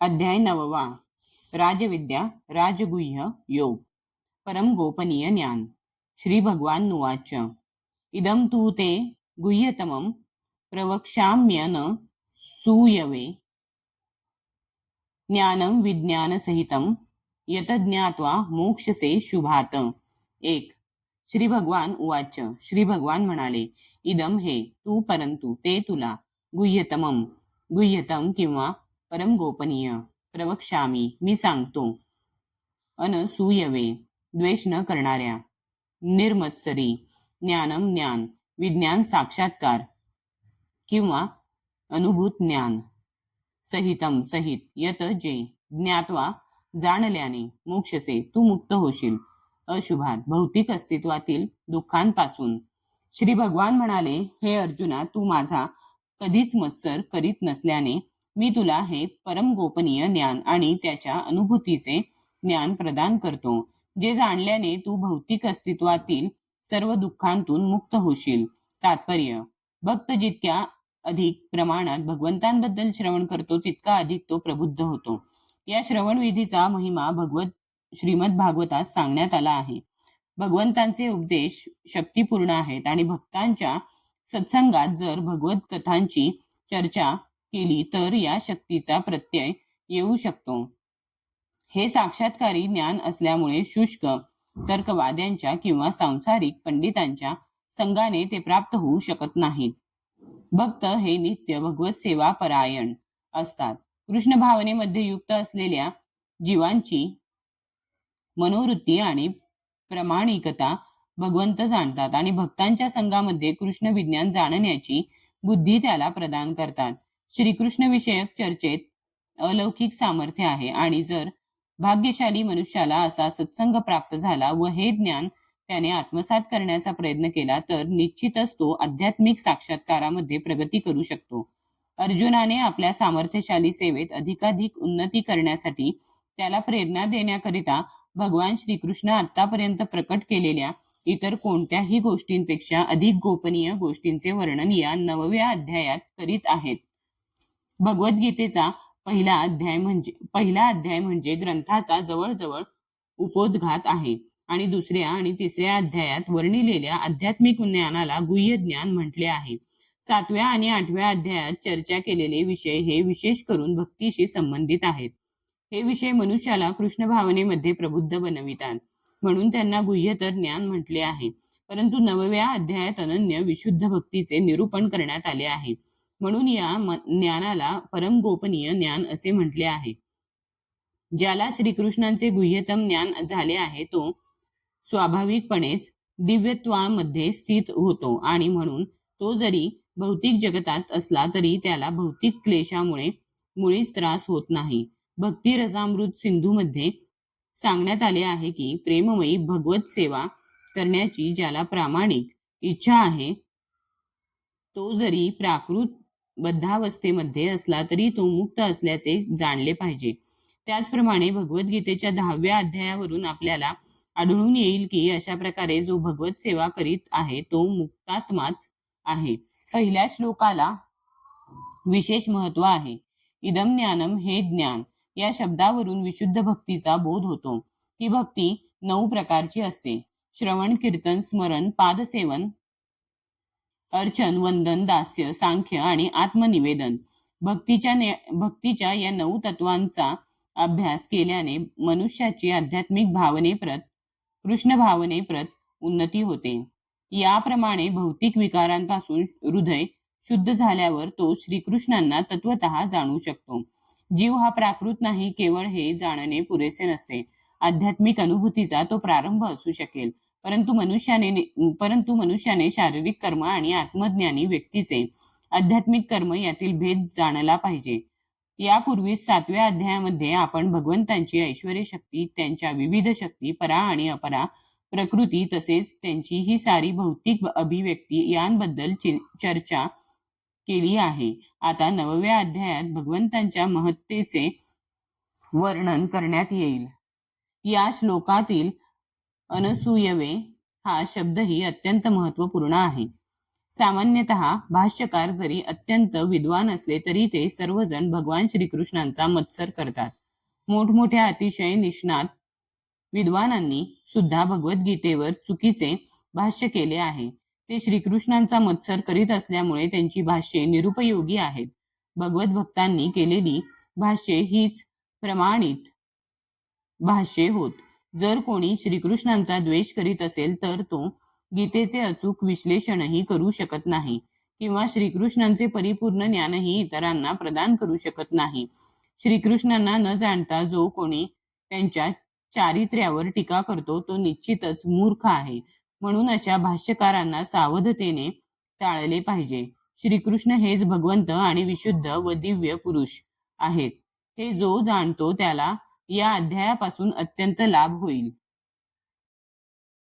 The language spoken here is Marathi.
अध्याय 9वा. राजविद्या राजगुह्य योग परम गोपनीय ज्ञान. श्री भगवान उवाच. इदं तु ते गुह्यतमं प्रवक्ष्याम्यन सूयवे ज्ञानं विज्ञानसहितं यत ज्ञात्वा मोक्षसे शुभात. 1. श्री भगवान उवाच. श्री भगवान म्हणाले, इदम हे तू, परंतु ते तुला, गुह्यतमं गुह्यतम किंवा परम गोपनीय, प्रवक्ष्यामी मी सांगतो, अनसूयवे द्वेष न करणाऱ्या, निर्मत्सरी ज्ञानम ज्ञान, विज्ञान साक्षात्कार किंवा अनुभूत ज्ञान, सहितम सहित, यत जे ज्ञात्वा जाणल्याने, मोक्षसे तू मुक्त होशील, अशुभात भौतिक अस्तित्वातील दुःखांपासून. श्री भगवान म्हणाले, हे अर्जुना, तू माझा कधीच मत्सर करीत नसल्याने मी तुला हे परम गोपनीय ज्ञान आणि त्याच्या अनुभूतीचे ज्ञान प्रदान करतो, जे जाणल्याने तू भौतिक अस्तित्वातील सर्व दुःखांतून मुक्त होशील. तात्पर्य: भक्त जितक्या अधिक प्रमाणात भगवंतांबद्दल श्रवण करतो तितका अधिक तो प्रबुद्ध होतो. या श्रवण विधीचा महिमा श्रीमद भागवतात सांगण्यात आला आहे. भगवंतांचे उपदेश शक्तिपूर्ण आहेत आणि भक्तांच्या सत्संगात जर भगवत कथांची चर्चा केली तर या शक्तीचा प्रत्यय येऊ शकतो. हे साक्षात्कारी ज्ञान असल्यामुळे शुष्क तर्कवाद्यांच्या किंवा सांसारिक पंडितांच्या संगाने ते प्राप्त होऊ शकत नाहीत. भक्त हे नित्य भगवत सेवा परायण असतात. कृष्ण भावनेमध्ये युक्त असलेल्या जीवांची मनोवृत्ती आणि प्रामाणिकता भगवंत जाणतात आणि भक्तांच्या संघामध्ये कृष्ण विज्ञान जाणण्याची बुद्धी त्याला प्रदान करतात. श्रीकृष्ण विषयक चर्चेत अलौकिक सामर्थ्य आहे आणि जर भाग्यशाली मनुष्याला असा सत्संग प्राप्त झाला व हे ज्ञान त्याने आत्मसात करण्याचा प्रयत्न केला तर निश्चितच तो आध्यात्मिक साक्षात्कारामध्ये प्रगती करू शकतो. अर्जुनाने आपल्या सामर्थ्यशाली सेवेत अधिकाधिक उन्नती करण्यासाठी त्याला प्रेरणा देण्याकरिता भगवान श्रीकृष्ण आतापर्यंत प्रकट केलेल्या इतर कोणत्याही गोष्टींपेक्षा अधिक गोपनीय गोष्टींचे वर्णन या 9व्या अध्यायात करीत आहेत. भगवद्गीतेचा पहिला अध्याय म्हणजे ग्रंथाचा जवळजवळ उपोद्घात आहे आणि दुसऱ्या आणि तिसऱ्या अध्यायात वर्णिलेल्या आध्यात्मिक ज्ञानाला गुह्य ज्ञान म्हटले आहे. 7व्या आणि 8व्या अध्यायात चर्चा केलेले विषय हे विशेष करून भक्तीशी संबंधित आहेत. हे विषय मनुष्याला कृष्ण भावनेमध्ये प्रबुद्ध बनवितात, म्हणून त्यांना गुह्यतर ज्ञान म्हटले आहे. परंतु 9व्या अध्यायात अनन्य विशुद्ध भक्तीचे निरूपण करण्यात आले आहे, म्हणून या ज्ञानाला परम गोपनीय ज्ञान असे म्हटले आहे. ज्याला श्रीकृष्णांचे गुह्यतम ज्ञान झाले आहे तो स्वाभाविकपणेच दिव्यत्वामध्ये स्थित होतो आणि म्हणून तो जरी भौतिक जगतात असला तरी त्याला भौतिक क्लेशामुळे मुळीच त्रास होत नाही. भक्ती रसामृत सिंधूमध्ये सांगण्यात आले आहे की प्रेममयी भगवत सेवा करण्याची ज्याला प्रामाणिक इच्छा आहे तो जरी प्राकृत बद्धावस्थेमध्ये असला तरी तो मुक्त असल्याचे जाणले पाहिजे. त्याचप्रमाणे भगवद्गीतेच्या 10व्या अध्यायावरून आपल्याला आढळून येईल की अशा प्रकारे जो भगवत सेवा करीत आहे तो मुक्तात्माच आहे. पहिल्या श्लोकाला विशेष महत्व आहे. इदम ज्ञानम हे ज्ञान या शब्दावरून विशुद्ध भक्तीचा बोध होतो. ही भक्ती 9 प्रकारची असते. श्रवण, कीर्तन, स्मरण, पादसेवन, अर्चन, वंदन, दास्य, सांख्य आणि आत्मनिवेदन. भक्तीच्या या 9 तत्वांचा अभ्यास केल्याने मनुष्याची आध्यात्मिक भावनेप्रत कृष्ण भावनेप्रत उन्नती होते. याप्रमाणे भौतिक विकारांपासून हृदय शुद्ध झाल्यावर तो श्रीकृष्णांना तत्वतः जाणू शकतो. जीव हा प्राकृत नाही, केवळ हे जाणणे पुरेसे नसते. आध्यात्मिक अनुभूतीचा तो प्रारंभ असू शकेल, परंतु मनुष्याने शारीरिक कर्म आणि आत्मज्ञानी व्यक्तीचे आध्यात्मिक कर्म यातील भेद जाणला पाहिजे. यापूर्वी 7व्या अध्यायामध्ये आपण भगवंतांची ऐश्वर्य शक्ती, त्यांच्या विविध शक्ती, परा आणि अपरा प्रकृती तसेच त्यांची ही सारी भौतिक अभिव्यक्ती यांबद्दल चर्चा केली आहे. आता 9व्या अध्यायात भगवंतांच्या महत्तेचे वर्णन करण्यात येईल. या श्लोकातील अनसूयवे हा शब्दही अत्यंत महत्वपूर्ण आहे. सामान्यतः भाष्यकार जरी अत्यंत विद्वान असले तरी ते सर्वजण भगवान श्रीकृष्णांचा मत्सर करतात. मोठमोठ्या अतिशय निष्णात विद्वानांनी सुद्धा भगवद्गीतेवर चुकीचे भाष्य केले आहे. ते श्रीकृष्णांचा मत्सर करीत असल्यामुळे त्यांची भाष्ये निरुपयोगी आहेत. भगवत भक्तांनी केलेली भाष्ये हीच प्रमाणित भाष्ये होत. जर कोणी श्रीकृष्णांचा द्वेष करीत असेल तर तो गीतेचे अचूक विश्लेषणही करू शकत नाही किंवा श्रीकृष्णांचे परिपूर्ण ज्ञानही इतरांना प्रदान करू शकत नाही. श्रीकृष्णांना न जाणता जो कोणी त्यांच्या चारित्र्यावर टीका करतो तो निश्चितच मूर्ख आहे. म्हणून अशा भाष्यकारांना सावधतेने टाळले पाहिजे. श्रीकृष्ण हेच भगवंत आणि विशुद्ध व दिव्य पुरुष आहेत. हे जो जाणतो त्याला या अध्यायापासून अत्यंत लाभ होईल.